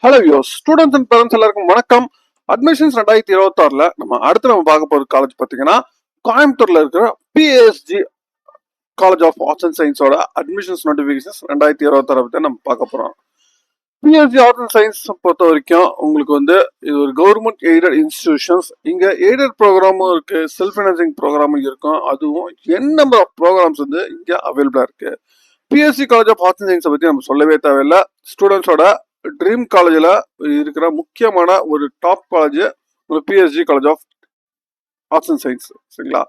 Hello யோஸ் students and parents எல்லாருக்கும் வணக்கம். அட்மிஷன்ஸ் 2026 நம்ம பார்க்க போகிற காலேஜ் பார்த்தீங்கன்னா கோயம்புத்தூர்ல இருக்கிற PSG college of arts and சயின்ஸோட அட்மிஷன்ஸ் நோட்டிஃபிகேஷன்ஸ் 2026 பற்றி நம்ம பார்க்க போகிறோம். பிஎஸ்ஜி ஆர்ட்ஸ் அண்ட் சயின்ஸ் பொறுத்த வரைக்கும் உங்களுக்கு இது ஒரு கவர்மெண்ட் எய்டட் இன்ஸ்டிடியூஷன்ஸ். இங்கே எய்டட் ப்ரோக்ராமும் இருக்கு, செல்ஃப் ஃபைனான்சிங் ப்ரோக்ராமும் இருக்கும். அதுவும் என் நம்பர் ஆஃப் ப்ரோக்ராம்ஸ் இங்கே அவைலபிளாக இருக்கு. BSc college of arts and சயின்ஸை பற்றி நம்ம சொல்லவே தேவையில்லை. ஸ்டூடெண்ட்ஸோட ட்ரீம் காலேஜில் இருக்கிற முக்கியமான ஒரு top college PSG college of arts and science. சரிங்களா,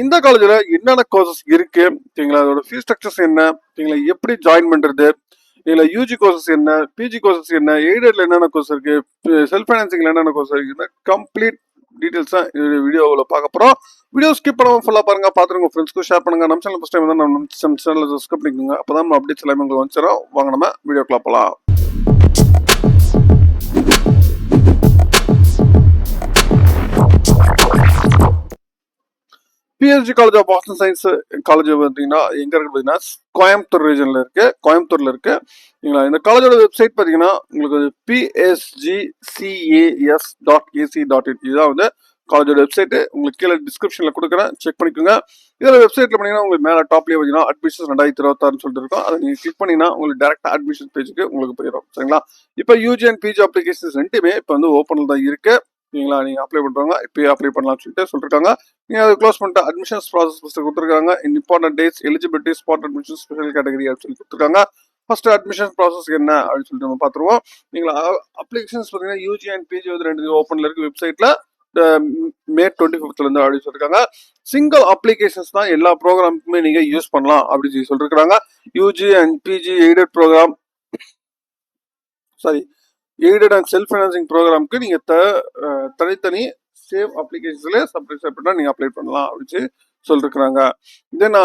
இந்த காலேஜில் என்னென்ன கோர்சஸ் இருக்கு, சரிங்களா, அதோட ஃபீஸ் ஸ்ட்ரக்சர்ஸ் என்ன, சரிங்களா, எப்படி ஜாயின் பண்ணுறது, இதில் யூஜி கோர்சஸ் என்ன, பிஜி கோர்சஸ் என்ன, எய்டட்ல என்னென்ன கோர்ஸ் இருக்கு, செல்ஃப் ஃபைனான்சிங்ல என்னென்ன கோர்ஸ் இருக்குன்னு கம்ப்ளீட் டீடைல்ஸா வீடியோவில் பார்க்க போகிறோம். வீடியோ ஸ்கிப் பண்ணாமல் ஃபுல்லாக பாருங்க, பார்த்துட்டு உங்கள் ஃப்ரெண்ட்ஸ்க்கு ஷேர் பண்ணுங்க. நம்ம சேனல் ஃபஸ்ட் டைம் தான் நம்ம சேனலை சப்ஸ்கிரைப் பண்ணிக்கோங்க. அப்போ தான் நம்ம அப்டேட்ஸ் எல்லாமே உங்களுக்கு வந்துச்சிடும். வாங்க நம்ம வீடியோக்குள்ள போகலாம். PSG college of arts and science college பார்த்தீங்கன்னா எங்க இருக்கு பார்த்தீங்கன்னா கோயம்புத்தூர் ரீஜன்ல இருக்கு, கோயம்புத்தூர்ல இருக்கு. இந்த காலேஜோட வெப்சைட் பார்த்தீங்கன்னா உங்களுக்கு psgcas.ac.in இதுதான் காலேஜோட வெப்சைட். உங்களுக்கு கீழே டிஸ்கிரிப்ஷன்ல கொடுக்குறேன், செக் பண்ணிக்கோங்க. இதில் வெப்சைட்ல பண்ணீங்கன்னா உங்களுக்கு மேலே டாப்லேயே பார்த்தீங்கன்னா அட்மிஷன்ஸ் 2026 சொல்லிட்டு இருக்கும். அதை நீங்கள் கிளிக் பண்ணீங்கன்னா உங்களுக்கு டேரக்டா அட்மிஷன் பேஜுக்கு உங்களுக்கு போயிடும். சரிங்களா, இப்போ யூஜி அண்ட் பிஜி அப்ளிகேஷன்ஸ் ரெண்டுமே இப்போ ஓப்பனில் தான் இருக்கு. சரிங்களா, நீங்க அப்ளை பண்றவங்க இப்பயே அப்ளை பண்ணலாம்னு சொல்லிருக்காங்க. நீங்க அதை க்ளோஸ் பண்ணிட்டு அட்மிஷன்ஸ் ப்ராசஸ் ஃபர்ஸ்ட் கொடுத்துருக்காங்க. Important dates, eligibility, spot admission, special category அப்படின்னு சொல்லி கொடுத்துருக்காங்க. ஃபர்ஸ்ட் அட்மிஷன் ப்ராசஸ் என்ன அப்படின்னு சொல்லிட்டு நம்ம பார்த்துருவோம். நீங்களா அப்ளிகேஷன்ஸ் பார்த்தீங்கன்னா யூஜி அண்ட் பிஜி ரெண்டு ஓப்பன்ல இருக்கு வெப்சைட்ல. மே 25 அப்படின்னு சொல்லிருக்காங்க. சிங்கிள் அப்ளிகேஷன்ஸ் தான் எல்லா ப்ரோக்ராமுக்குமே நீங்க யூஸ் பண்ணலாம் அப்படின்னு சொல்லி சொல்லிருக்காங்க. UG and PG aided programme, sorry aided and self financing ப்ரோக்ராமுக்கு நீங்க தனித்தனி சேவ் அப்ளிகேஷன்ஸ்ல செப்பரேட்டா நீங்க அப்ளை பண்ணலாம் அப்படின்னு சொல்லிருக்காங்க. Then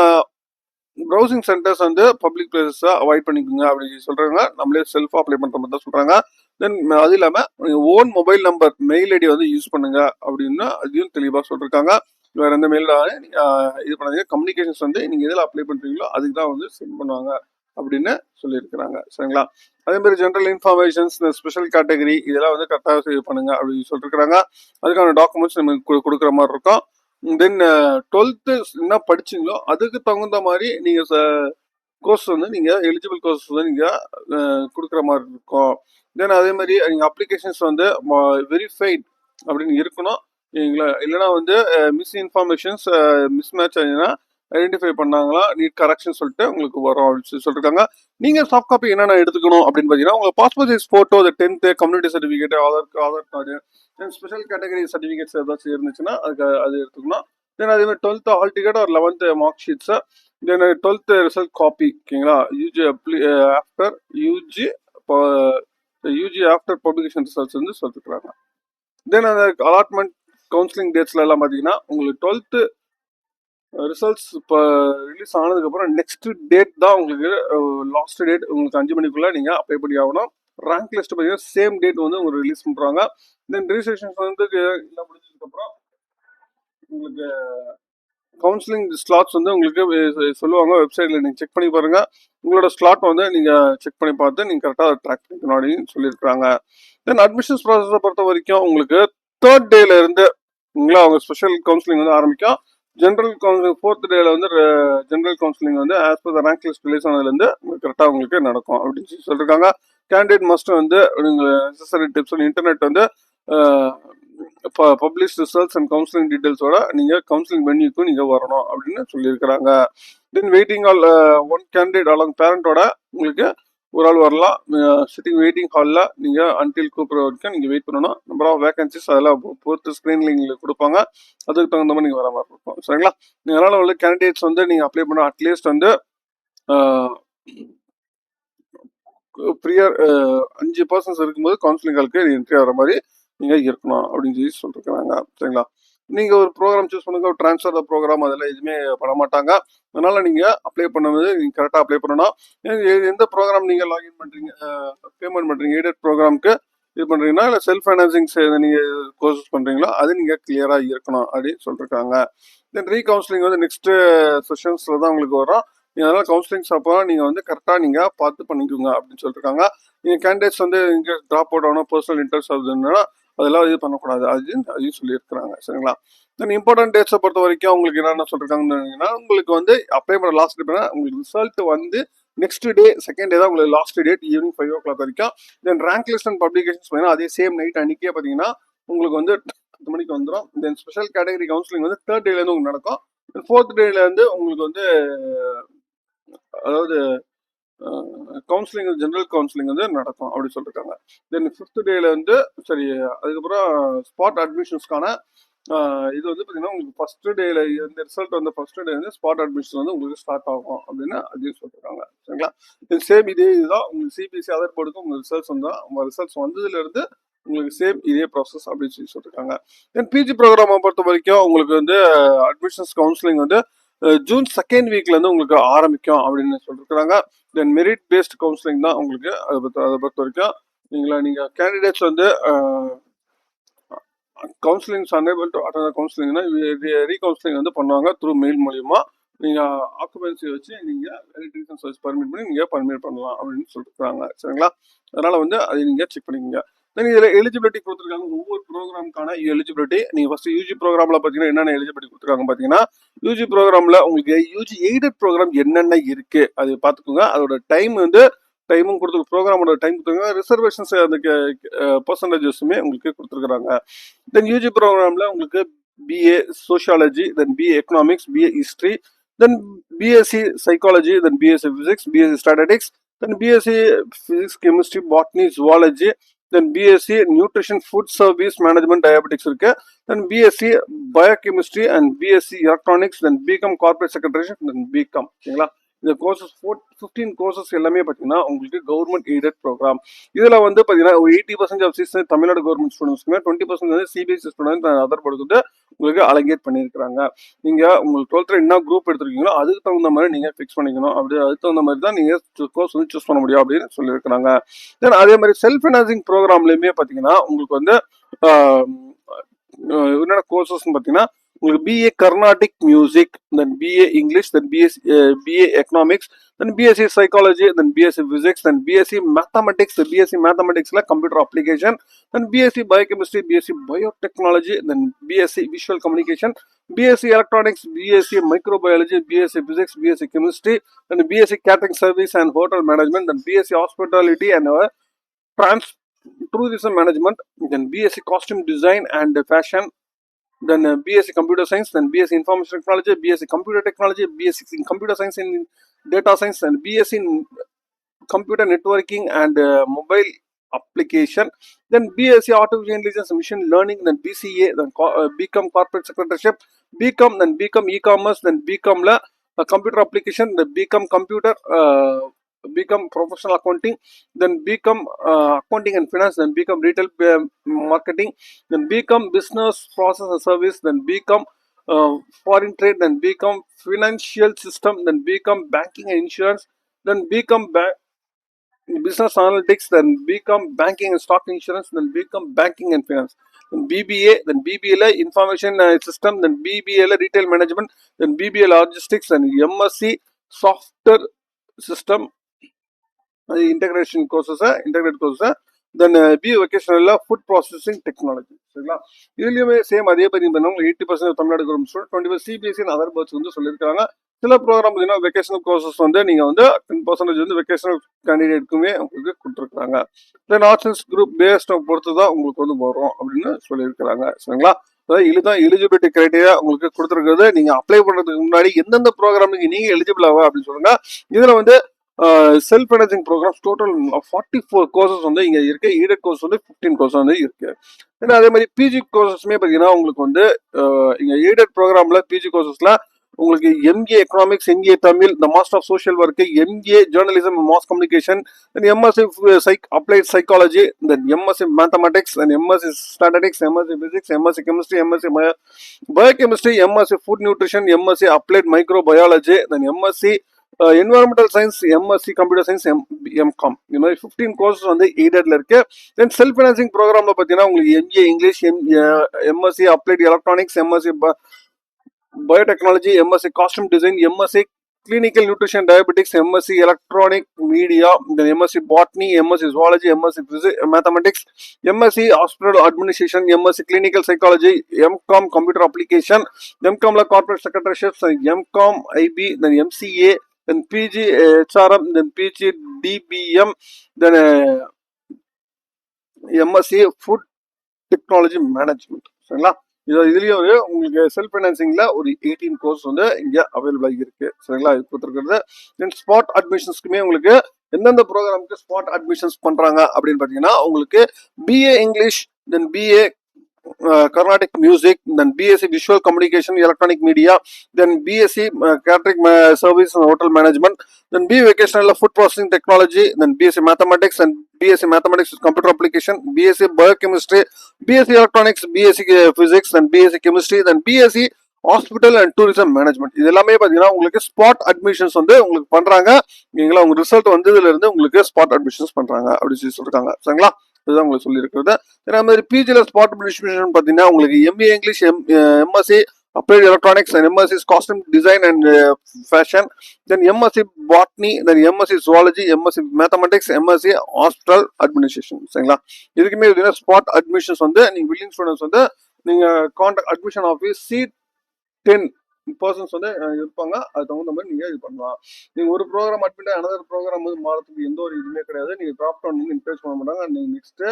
browsing centres public places avoid பண்ணிக்கோங்க அப்படின்னு சொல்றாங்க. நம்மளே செல்ஃபா அப்ளை பண்ற மாதிரி தான் சொல்றாங்க. தென் அது இல்லாம own mobile number, mail ID use பண்ணுங்க அப்படின்னு அதையும் தெளிவா சொல்லிருக்காங்க. வேற எந்த மெயில் இது பண்ணாதீங்க. கம்யூனிகேஷன்ஸ் நீங்க எதில் அப்ளை பண்றீங்களோ அதுக்கு தான் சென்ட் பண்ணுவாங்க அப்படின்னு சொல்லியிருக்கிறாங்க. சரிங்களா, அதே மாதிரி ஜென்ரல் இன்ஃபர்மேஷன்ஸ், ஸ்பெஷல் கேட்டகரி இதெல்லாம் கரெக்டாக சேவ் பண்ணுங்க அப்படின்னு சொல்லிருக்கிறாங்க. அதுக்கான டாக்குமெண்ட்ஸ் நமக்கு கொடுக்குற மாதிரி இருக்கும். தென் 12th என்ன படிச்சீங்களோ அதுக்கு தகுந்த மாதிரி நீங்க கோர்ஸ் நீங்க எலிஜிபிள் கோர்ஸ் நீங்க கொடுக்குற மாதிரி இருக்கும். தென் அதே மாதிரி நீங்க அப்ளிகேஷன்ஸ் வெரிஃபைட் அப்படின்னு இருக்கணும். இல்லைன்னா மிஸ் இன்ஃபர்மேஷன்ஸ், மிஸ் மேட்ச் ஆச்சுன்னா ஐடென்டிஃபை பண்ணாங்களா, நீட் கரெக்ஷன் சொல்லிட்டு உங்களுக்கு வரும் அப்படின்னு சொல்லிருக்காங்க. நீங்க சாஃப்ட் காப்பி என்னென்ன எடுத்துக்கணும் அப்படின்னு பாத்தீங்கன்னா உங்களுக்கு passport size photo, 10th community certificate, Aadhaar card, தென் ஸ்பெஷல் கேட்டகரி சர்டிஃபிகேட்ஸ் ஏதாச்சும் இருந்துச்சுன்னா அது எடுத்துக்கணும். தென் அதே மாதிரி 12th ஹால் டிக்கெட் ஒரு 11th மார்க் ஷீட்ஸ், தென் 12th ரிசல்ட் காப்பி. ஓகேங்களா, யூஜி ஆஃப்டர் பப்ளிகேஷன் ரிசல்ட்ஸ் சொல்லிருக்காங்க. தென் அந்த அலாட்மெண்ட் கவுன்சிலிங் டேட்ஸ்ல எல்லாம் பாத்தீங்கன்னா உங்களுக்கு 12th ரிசல்ட்ஸ் இப்போ ரிலீஸ் ஆனதுக்கப்புறம் நெக்ஸ்ட் டேட் தான் உங்களுக்கு லாஸ்ட் டேட். உங்களுக்கு 5 மணிக்குள்ள நீங்கள் அப்ளை பண்ணி ஆகணும். ரேங்க் லிஸ்ட் பார்த்தீங்கன்னா சேம் டேட் உங்களுக்கு ரிலீஸ் பண்ணுறாங்க. தென் ரிஜிஸ்ட்ரேஷன் எல்லாம் முடிஞ்சதுக்கப்புறம் உங்களுக்கு கவுன்சிலிங் ஸ்லாட்ஸ் உங்களுக்கு சொல்லுவாங்க. வெப்சைட்டில் நீங்கள் செக் பண்ணி பாருங்கள். உங்களோட ஸ்லாட் நீங்கள் செக் பண்ணி பார்த்து நீங்கள் கரெக்டாக ட்ராக் பண்ணிக்கணும் அப்படின்னு சொல்லியிருக்காங்க. தென் அட்மிஷன்ஸ் ப்ராசஸை பொறுத்த வரைக்கும் உங்களுக்கு 3rd டேல இருந்து அவங்க ஸ்பெஷல் கவுன்சிலிங் ஆரம்பிக்கும். ஜென்ரல் கவுன்சிலிங் 4th டேல general counselling as per the rank list release ஆனதுலேருந்து கரெக்டாக உங்களுக்கு நடக்கும் அப்படின்னு சொல்லியிருக்காங்க. Candidate must necessary tips internet publish results and counselling டீடைல்ஸோட நீங்கள் கவுன்சிலிங் வென்யூக்கும் நீங்கள் வரணும் அப்படின்னு சொல்லியிருக்கிறாங்க. Then waiting hall, one candidate along பேரண்டோட உங்களுக்கு ஒரு ஆள் வரலாம். சிட்டிங் வெயிட்டிங் ஹாலில் நீங்கள் அன்டில் கூப்பிட்ற வரைக்கும் நீங்கள் வெயிட் பண்ணணும். நம்பர் ஆஃப் வேகன்சிஸ் அதெல்லாம் பொறுத்து ஸ்க்ரீனிங் கொடுப்பாங்க. அதுக்கு தகுந்த மாதிரி நீங்கள் வர மாதிரி இருக்கும். சரிங்களா, அதனால் கேண்டிடேட்ஸ் நீங்கள் அப்ளை பண்ண அட்லீஸ்ட் ப்ரியர் 5% இருக்கும்போது கவுன்சிலிங் ஹாலுக்கு என்ட்ரி ஆகிற மாதிரி நீங்கள் இருக்கணும் அப்படின்னு சொல்லி சொல்லியிருக்கிறாங்க. சரிங்களா, நீங்கள் ஒரு ப்ரோக்ராம் சூஸ் பண்ணுங்க, ஒரு ட்ரான்ஸ்ஃபர் ப்ரோக்ராம் அதெல்லாம் எதுவுமே பண்ண மாட்டாங்க. அதனால் நீங்கள் அப்ளை பண்ணும்போது நீங்கள் கரெக்டாக அப்ளை பண்ணணும். எந்த ப்ரோக்ராம் நீங்கள் லாகின் பண்ணுறீங்க, பேமெண்ட் பண்ணுறீங்க, எய்டட் ப்ரோக்ராமுக்கு இது பண்ணுறீங்கன்னா இல்லை செல்ஃப் ஃபைனான்சிங் நீங்கள் கோர்சஸ் பண்ணுறீங்களோ அது நீங்கள் கிளியராக இருக்கணும் அப்படின்னு சொல்லியிருக்காங்க. தென் ரீகவுன்சிலிங் நெக்ஸ்ட் செஷன்ஸில் தான் உங்களுக்கு வரும். அதனால கவுன்சிலிங்ஸ் அப்போ நீங்கள் வந்து கரெக்டாக நீங்கள் பார்த்து பண்ணிக்கோங்க அப்படின்னு சொல்லியிருக்காங்க. நீங்கள் கேண்டிடேட்ஸ் வந்து இங்கே ட்ராப் அவுட் ஆகணும், பர்சனல் இன்ட்ரெஸ்ட் ஆகுதுன்னா அதெல்லாம் இது பண்ணக்கூடாது, அதையும் சொல்லியிருக்கிறாங்க. சரிங்களா? தென் இம்பார்ட்டன்ட் டேட்ஸை பொறுத்த வரைக்கும் உங்களுக்கு என்னென்ன சொல்லியிருக்காங்கன்னா, உங்களுக்கு வந்து அப்ளை பண்ண லாஸ்ட் டேட் உங்களுக்கு ரிசல்ட் வந்து நெக்ஸ்ட் டே செகண்ட் டே தான் உங்களுக்கு லாஸ்ட் டேட், ஈவினிங் 5 o'clock வரைக்கும். தென் ரேங்க் லிஸ்ட் அண்ட் பப்ளிகேஷன்ஸ் பார்த்தீங்கன்னா அதே சேம் நைட் அன்றைக்கே பார்த்தீங்கன்னா உங்களுக்கு வந்து 10 மணிக்கு வந்துடும். தென் ஸ்பெஷல் கேட்டகரி கவுன்சிலிங் வந்து 3rd டேலேருந்து உங்களுக்கு நடக்கும். 4th டேலேருந்து உங்களுக்கு வந்து அதாவது கவுன்சிலிங் ஜென்ரல் கவுன்சிலிங் வந்து நடக்கும் அப்படி சொல்லியிருக்காங்க. தென் 5th டேல வந்து சரி, அதுக்கப்புறம் ஸ்பாட் அட்மிஷன்ஸ்க்கான இது வந்து பார்த்தீங்கன்னா உங்களுக்கு ஃபர்ஸ்ட் டேல இந்த ரிசல்ட் வந்து ஃபர்ஸ்ட் டே வந்து ஸ்பாட் அட்மிஷன் வந்து உங்களுக்கு ஸ்டார்ட் ஆகும் அப்படின்னு அதையும் சொல்லியிருக்காங்க. சரிங்களா? இது சேம் இதே இதுதான் உங்களுக்கு சிபிஎஸ்சி அதர் போர்டுக்கும் உங்கள் ரிசல்ட்ஸ் வந்து உங்கள் ரிசல்ட்ஸ் வந்ததுலேருந்து உங்களுக்கு சேம் இதே ப்ராசஸ் அப்படின்னு சொல்லியிருக்காங்க. தென் பிஜி ப்ரோக்ராமை பொறுத்த வரைக்கும் உங்களுக்கு வந்து அட்மிஷன்ஸ் கவுன்சிலிங் வந்து ஜூன் 2nd வீக்ல இருந்து உங்களுக்கு ஆரம்பிக்கும் அப்படின்னு சொல்லியிருக்காங்க. தென் மெரிட் பேஸ்ட் கவுன்சிலிங் தான் உங்களுக்கு அதை பொறுத்த வரைக்கும் நீங்கள் கேண்டிடேட்ஸ் வந்து கவுன்சிலிங்ஸ் அனேபிள் டு அட்டெண்ட் கவுன்சிலிங்னா ரீகவுன்சிலிங் வந்து பண்ணுவாங்க த்ரூ மெயில் மூலியமா. நீங்கள் ஆக்குபென்சி வச்சு நீங்கள் ரீசன்ஸ் வச்சு பர்மிட் பண்ணி நீங்கள் பர்மிட் பண்ணலாம் அப்படின்னு சொல்லியிருக்காங்க. சரிங்களா? அதனால வந்து அதை நீங்கள் செக் பண்ணிக்கோங்க. தென் இதில் எலிஜிபிலிட்டி கொடுத்துருக்காங்க. ஒவ்வொரு ப்ரோக்ராமுக்கான எலிஜிபிலிட்டி நீங்கள் ஃபர்ஸ்ட் யூஜி ப்ரோக்ராமில் பார்த்தீங்கன்னா என்னென்ன எலிஜிபிலிட்டி கொடுத்துருக்காங்க பார்த்தீங்கன்னா, யூஜி ப்ரோக்ராமில் உங்களுக்கு யூஜி எய்டட் ப்ரோக்ராம் என்னென்ன இருக்கு அது பார்த்துக்கோங்க. அதோட டைமும் கொடுத்து ப்ரோக்ராமோட டைம் கொடுத்துருக்காங்க. ரிசர்வேஷன்ஸ் அந்த பர்சன்டேஜஸுமே உங்களுக்கு கொடுத்துருக்குறாங்க. தென் யூஜி ப்ரோக்ராமில் உங்களுக்கு BA sociology, then BA economics, BA history, then BSc psychology, then BSc physics, BSc statistics, then BSc physics chemistry, botany, zoology, then BSc nutrition food service management dietetics இருக்கு. Then BSc biochemistry and BSc electronics, then BCom corporate secretaryship, then BCom. சரிங்களா? இந்த courses 15 courses எல்லாமே பார்த்தீங்கன்னா உங்களுக்கு government aided program. இதில் வந்து பார்த்தீங்கன்னா 80% of seeds Tamil Nadu government ஸ்டூடெண்ட்ஸ்க்குமே 20% வந்து சிபிஎஸ்சி ஸ்டூடெண்ட் அதர் போர்டு வந்து உங்களுக்கு அலங்கேட் பண்ணியிருக்கிறாங்க. நீங்கள் உங்களுக்கு 12th என்ன குரூப் எடுத்துருக்கீங்களோ அதுக்கு தகுந்த மாதிரி நீங்கள் ஃபிக்ஸ் பண்ணிக்கணும். அப்படி அதுக்கு தகுந்த மாதிரி தான் நீங்கள் கோர்ஸ் வந்து சூஸ் பண்ண முடியும் அப்படின்னு சொல்லியிருக்கிறாங்க. தென் அதே மாதிரி செல்ஃப் ஃபினான்சிங் ப்ரோக்ராம்லையுமே பார்த்தீங்கன்னா உங்களுக்கு வந்து என்னென்ன கோர்சஸ்ன்னு பார்த்தீங்கன்னா உங்களுக்கு BA Carnatic music, then BA English, then BA economics, then BSc psychology, then BSc physics, then BSc mathematics, BSc மேத்தமெட்டிக்ஸ்ல computer application, then BSc biochemistry, BSc biotechnology, then BSc visual communication, BSc electronics, BSc microbiology, BSc physics, BSc chemistry, then BSc catering service and hotel management, then BSc hospitality and tourism management, then BSc costume design and fashion, then BSc computer science, then BSc information technology, BSc computer technology, BSc in computer science and data science, and BSc in computer networking and mobile application, then BSc artificial intelligence and machine learning, then BCA, then BCom corporate secretaryship, BCom, then BCom e-commerce, then BCom la computer application, then BCom computer BCom professional accounting, then BCom accounting and finance, then BCom retail marketing, then BCom business process and service, then BCom foreign trade, then BCom financial system, then BCom banking and insurance, then BCom business analytics, then BCom banking and stock insurance, then BCom banking and finance, then BBA, then BBA information system, then BBA retail management, then BBA logistics, and MSc software system integration courses, integrated courses, then BA vocational food processing technology. சரிங்களா? இதுலயுமே same அதே மாதிரி பண்ணவங்க 80% Tamil Nadu government student, 20% CBSE other birds வந்து சொல்லியிருக்காங்க. சில program பார்த்தீங்கன்னா vocational courses வந்து நீங்கள் வந்து 10% வந்து வெக்கேஷனல் கேண்டிடேட்டுக்குமே உங்களுக்கு கொடுத்துருக்காங்க. தென் ஆர்ட்ஸ் குரூப் பேஸ்ட் பொறுத்து தான் உங்களுக்கு வந்து வரும் அப்படின்னு சொல்லியிருக்கிறாங்க. சரிங்களா? அதாவது இதுதான் எலிஜிபிலிட்டி கிரைட்டீரியா உங்களுக்கு கொடுத்துருக்கிறது. நீங்கள் அப்ளை பண்ணுறதுக்கு முன்னாடி எந்தெந்த ப்ரோக்ராமுக்கு நீங்கள் எலிஜிபிள் ஆகும் அப்படின்னு சொல்லுங்க. இதில் வந்து self financing programs total 44 courses வந்து இங்கே இருக்கு. எய்டட் கோர்ஸ் வந்து 15 கோர்ஸ் வந்து இருக்கு. ஏன்னா அதே மாதிரி பிஜி கோர்சஸ்மே பார்த்தீங்கன்னா உங்களுக்கு வந்து இங்கே எய்டட் ப்ரோக்ராமில் பிஜி கோர்சஸில் உங்களுக்கு MA economics, MA Tamil, the master of social work, MA journalism mass communication, then MSc applied psychology, then MSc mathematics, then MSc statistics, MSc physics, MSc chemistry, MSc biochemistry, MSc food nutrition, MSc applied microbiology, then MSc environmental science, MSc computer science, MCom. இந்த மாதிரி 15 courses வந்து எய்டட்ல இருக்கு. தென் self financing ப்ரோக்ராம்ல பார்த்தீங்கன்னா உங்களுக்கு MA English, MSc applied electronics, MSc biotechnology, MSc costume design, MSc clinical nutrition diabetics, MSc electronic media, then MSc botany, MSc zoology, MSc mathematics, MSc hospital administration, MSc clinical psychology, MCom computer application, MCom corporate secretaryships, MCom IB, then MCA, then PG HRM, then PG DBM, then MSc food technology management. சரிங்களா, இதுலயும் உங்களுக்கு self ஃபைனான்சிங்ல ஒரு 18 course வந்து இங்க அவைலபிளா இருக்கு. சரிங்களா, இது கொடுத்துருக்கிறது. தென் ஸ்பாட் அட்மிஷன்ஸ்க்குமே உங்களுக்கு எந்தெந்த ப்ரோக்ராமுக்கு ஸ்பாட் அட்மிஷன்ஸ் பண்றாங்க அப்படின்னு பாத்தீங்கன்னா, உங்களுக்கு BA English, then BA Carnatic music, then BSc visual communication electronic media, then BSc catering service and hotel management, then BA vocational food processing technology, then BSc mathematics and BSc mathematics with computer application, BSc biochemistry, BSc electronics, BSc physics, then BSc chemistry, then BSc hospital and tourism management. இது எல்லாமே பாத்தீங்கன்னா உங்களுக்கு spot admissions வந்து உங்களுக்கு பண்றாங்க. நீங்களா உங்க result வந்ததுல இருந்து உங்களுக்கு ஸ்பாட் அட்மிஷன்ஸ் பண்றாங்க அப்படின்னு சொல்லி சொல்றாங்க. சரிங்களா, இதுதான் உங்களுக்கு சொல்லி இருக்கிறது. அதே மாதிரி பிஜில ஸ்பாட் அட்மிஷன் பாத்தீங்கன்னா உங்களுக்கு MA English, MSc applied electronics and MSc costume design and fashion, then MSc botany, then MSc zoology, MSc mathematics, MSc hospital administration. சரிங்களா, இதுக்குமே பாத்தீங்கன்னா ஸ்பாட் அட்மிஷன்ஸ் வந்து நீங்க வில்லிங் ஸ்டூடெண்ட்ஸ் வந்து நீங்க contact admission office C10 persons வந்து இருப்பாங்க. அது தகுந்த மாதிரி நீங்க இது பண்ணலாம். நீங்க ஒரு ப்ரோக்ராம் அட்மிட் அனதர் ப்ரோக்ராம் வந்து மாறதுக்கு எந்த ஒரு இதுவுமே கிடையாது. நீங்க டிராப் டவுன் வந்து என்கரேஜ் பண்ண மாட்டாங்க. நீங்க நெக்ஸ்ட்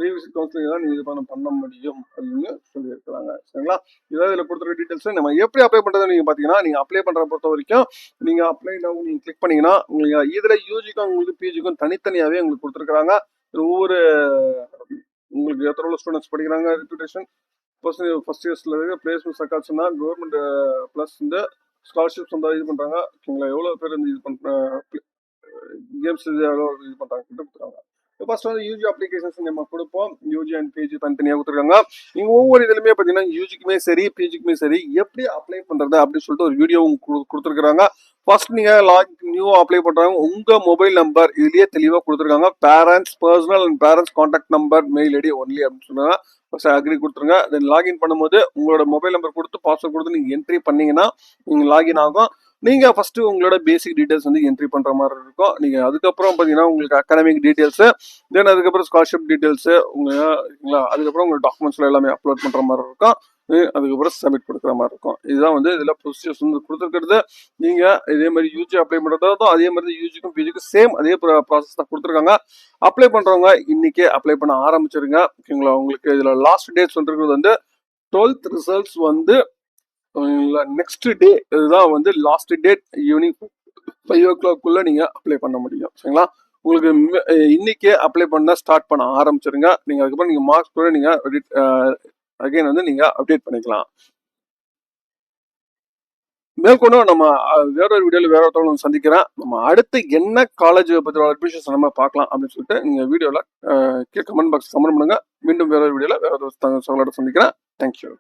ரீவிசிட் கவுன்சிலிங் தான் நீங்க இது பண்ண முடியும் அப்படின்னு சொல்லி இருக்கிறாங்க. சரிங்களா, இதாவது இதுல கொடுத்துருக்க டீடைல்ஸ். நம்ம எப்படி அப்ளை பண்றது நீங்க பாத்தீங்கன்னா, நீங்க அப்ளை பண்ற பொறுத்த வரைக்கும் நீங்க அப்ளை நீங்க கிளிக் பண்ணீங்கன்னா உங்களுக்கு இதுல யூஜிக்கும் உங்களுக்கு பிஜிக்கும் தனித்தனியாவே உங்களுக்கு கொடுத்துருக்காங்க. ஒவ்வொரு உங்களுக்கு எத்தனை ஸ்டூடெண்ட்ஸ் படிக்கிறாங்க, ரெப்யூட்டேஷன் ஃபர்ஸ்ட் இயர்ஸ்ல இருக்க பிளேஸ்மெண்ட் சர்க்காச்சுன்னா கவர்மெண்ட் பிளஸ் இந்த ஸ்காலர்ஷிப்ஸ் வந்து இது பண்றாங்க. ஓகேங்களா, எவ்வளவு பேர் வந்து இது பண்ற கேம்ஸ் எவ்வளோ இது பண்றாங்க கொடுத்துருக்காங்க. ஃபர்ஸ்ட் வந்து யூஜி அப்ளிகேஷன்ஸ் நம்ம கொடுப்போம். யூஜி அண்ட் பிஜி தனித்தனியாக கொடுத்துருக்காங்க. நீங்க ஒவ்வொரு இதுலையுமே பார்த்தீங்கன்னா யூஜிக்குமே சரி பிஜிக்குமே சரி எப்படி அப்ளை பண்றது அப்படின்னு சொல்லிட்டு ஒரு வீடியோ கொடுத்துருக்காங்க. ஃபர்ஸ்ட் நீங்க நியூ அப்ளை பண்றாங்க உங்க மொபைல் நம்பர் இதுலயே தெளிவாக கொடுத்துருக்காங்க. Parents personal and parents contact number mail ID only அப்படின்னு சொன்னாங்க. அக்ரி கொடுத்துருங்க. தென் லாகின் பண்ணும்போது உங்களோட மொபைல் நம்பர் கொடுத்து பாஸ்வேர்ட் கொடுத்து நீங்க என்ட்ரி பண்ணீங்கன்னா நீங்க லாகின் ஆகும். நீங்க ஃபர்ஸ்ட் உங்களோட பேசிக் டீடைல்ஸ் வந்து என்ட்ரி பண்ற மாதிரி இருக்கும். நீங்க அதுக்கப்புறம் பாத்தீங்கன்னா உங்களுக்கு அகாடமிக் டீடைல்ஸ், தென் அதுக்கப்புறம் ஸ்காலர்ஷிப் டீடைல்ஸ் அதுக்கப்புறம் உங்க டாக்குமெண்ட்ஸ்ல எல்லாமே அப்லோட் பண்ற மாதிரி இருக்கும். அதுக்கப்புறம் சப்மிட் கொடுக்குற மாதிரி இருக்கும். இதுதான் வந்து இதுல ப்ரொசீஜர்ஸ் வந்து கொடுத்துருக்கிறது. நீங்க இதே மாதிரி யூஜி அப்ளை பண்றதும் அதே மாதிரி யூஜிக்கும் பிஜிக்கும் சேம் அதே ப்ராசஸ் தான் கொடுத்துருக்காங்க. அப்ளை பண்றவங்க இன்னைக்கே அப்ளை பண்ண ஆரம்பிச்சிருங்க. ஓகேங்களா, உங்களுக்கு இதுல லாஸ்ட் டேட் சொல்றது வந்து 12th ரிசல்ட்ஸ் வந்து நெக்ஸ்ட் டே, இதுதான் வந்து லாஸ்ட் டேட். ஈவினிங் 5 o'clock நீங்க அப்ளை பண்ண முடியும். சரிங்களா, உங்களுக்கு இன்னைக்கே அப்ளை பண்ண ஸ்டார்ட் பண்ண ஆரம்பிச்சிருங்க. நீங்க அதுக்கப்புறம் நீங்க மார்க்ஸ் கூட நீங்க அகைன் வந்து நீங்க அப்டேட் பண்ணிக்கலாம். மேற்கொண்டு நம்ம வேற ஒரு வீடியோல வேற ஒருத்தவங்க சந்திக்கிறேன். நம்ம அடுத்து என்ன காலேஜ் பத்திர அட்மிஷன்ஸ் நம்ம பார்க்கலாம் அப்படின்னு சொல்லிட்டு நீங்க வீடியோல கமெண்ட் பாக்ஸ் கமெண்ட் பண்ணுங்க. மீண்டும் வேற ஒரு வீடியோல வேற ஒரு சந்திக்கிறேன். தேங்க்யூ.